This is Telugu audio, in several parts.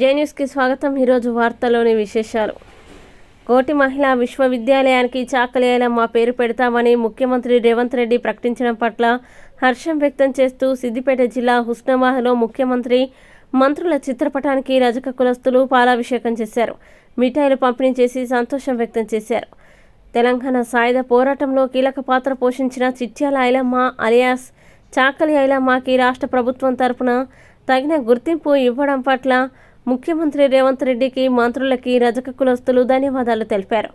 జై న్యూస్కి స్వాగతం. ఈరోజు వార్తల్లోని విశేషాలు. కోటి మహిళా విశ్వవిద్యాలయానికి చాకలి ఐలమ్మ పేరు పెడతామని ముఖ్యమంత్రి రేవంత్ రెడ్డి ప్రకటించడం పట్ల హర్షం వ్యక్తం చేస్తూ సిద్దిపేట జిల్లా హుస్నాబాద్లో ముఖ్యమంత్రి మంత్రుల చిత్రపటానికి రజక కులస్తులు పాలాభిషేకం చేశారు. మిఠాయిలు పంపిణీ చేసి సంతోషం వ్యక్తం చేశారు. తెలంగాణ సాయుధ పోరాటంలో కీలక పాత్ర పోషించిన చిట్యాల ఐలమ్మ అలియాస్ చాకలి ఐలమ్మకి రాష్ట్ర ప్రభుత్వం తరపున తగిన గుర్తింపు ఇవ్వడం పట్ల ముఖ్యమంత్రి రేవంత్ రెడ్డికి, మంత్రులకి రజక కులస్తులు ధన్యవాదాలు తెలిపారు.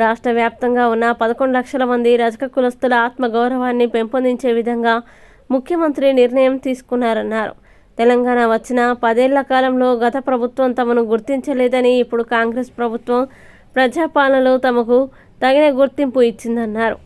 రాష్ట్ర వ్యాప్తంగా ఉన్న 11 లక్షల మంది రజక కులస్తుల ఆత్మగౌరవాన్ని పెంపొందించే విధంగా ముఖ్యమంత్రి నిర్ణయం తీసుకున్నారన్నారు. తెలంగాణ వచ్చిన 10 ఏళ్ల కాలంలో గత ప్రభుత్వం తమను గుర్తించలేదని, ఇప్పుడు కాంగ్రెస్ ప్రభుత్వం ప్రజాపాలనలో తమకు తగిన గుర్తింపు ఇచ్చిందన్నారు.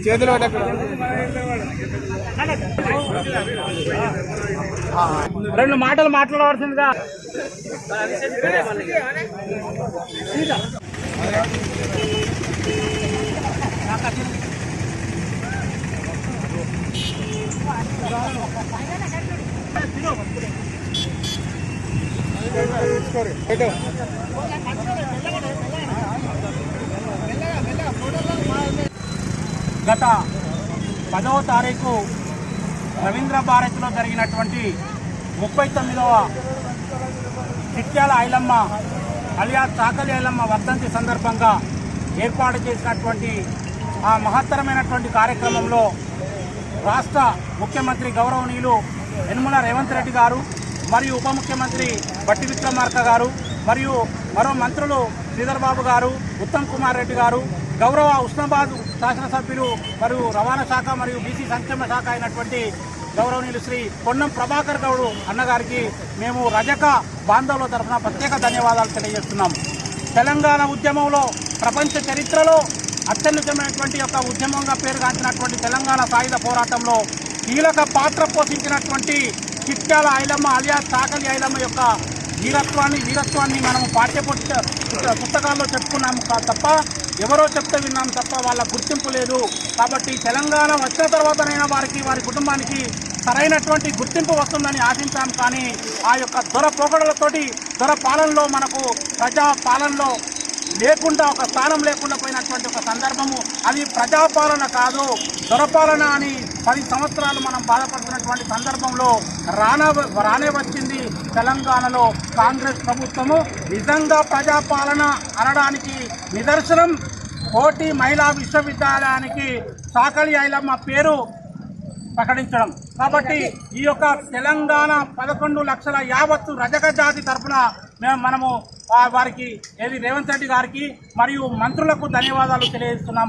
చేతులు రెండు మాటలు మాట్లాడవలసిందిగా. గత 10వ తారీఖు రవీంద్ర భారతిలో జరిగినటువంటి 39వ చిట్యాల ఐలమ్మ అలియాస్ చాకలి ఐలమ్మ వర్ధంతి సందర్భంగా ఏర్పాటు చేసినటువంటి ఆ మహత్తరమైనటువంటి కార్యక్రమంలో రాష్ట్ర ముఖ్యమంత్రి గౌరవనీయులు యనమల రేవంత్ రెడ్డి గారు, మరియు ఉప ముఖ్యమంత్రి బట్టి విక్రమార్క గారు, మరియు మరో మంత్రులు శ్రీధర్ బాబు గారు, ఉత్తమ్ కుమార్ రెడ్డి గారు, గౌరవ హుస్నాబాద్ శాసనసభ్యులు మరియు రవాణా శాఖ మరియు బీసీ సంక్షేమ శాఖ అయినటువంటి గౌరవనీయులు శ్రీ పొన్నం ప్రభాకర్ గౌడ్ అన్నగారికి మేము రజక బాంధవుల తరఫున ప్రత్యేక ధన్యవాదాలు తెలియజేస్తున్నాం. తెలంగాణ ఉద్యమంలో ప్రపంచ చరిత్రలో అత్యున్నతమైనటువంటి యొక్క ఉద్యమంగా పేరుగాంచినటువంటి తెలంగాణ సాయుధ పోరాటంలో కీలక పాత్ర పోషించినటువంటి చిట్యాల ఐలమ్మ అలియాస్ చాకలి ఐలమ్మ యొక్క వీరత్వాన్ని మనము పాఠ్య పుస్తకాల్లో చెప్పుకున్నాము తప్ప, ఎవరో చెప్తే విన్నాం తప్ప వాళ్ళ గుర్తింపు లేదు. కాబట్టి తెలంగాణ వచ్చిన తర్వాతనైనా వారి కుటుంబానికి సరైనటువంటి గుర్తింపు వస్తుందని ఆశించాం. కానీ ఆ యొక్క దొర పాలనలో మనకు ప్రజాపాలనలో లేకుండా, ఒక స్థానం లేకుండా పోయినటువంటి ఒక సందర్భము. అది ప్రజాపాలన కాదు, దొరపాలన అని 10 సంవత్సరాలు మనం బాధపడుతున్నటువంటి సందర్భంలో రానే వచ్చింది తెలంగాణలో కాంగ్రెస్ ప్రభుత్వము. నిజంగా ప్రజాపాలన అనడానికి నిదర్శనం కోటి మహిళా విశ్వవిద్యాలయానికి చాకలి ఐలమ్మ పేరు ప్రకటించడం. కాబట్టి ఈ యొక్క తెలంగాణ 11 లక్షల యావత్తు రజక జాతి తరఫున మనము వారికి రేవంత్ రెడ్డి గారికి మరియు మంత్రులకు ధన్యవాదాలు తెలియజేస్తున్నాము.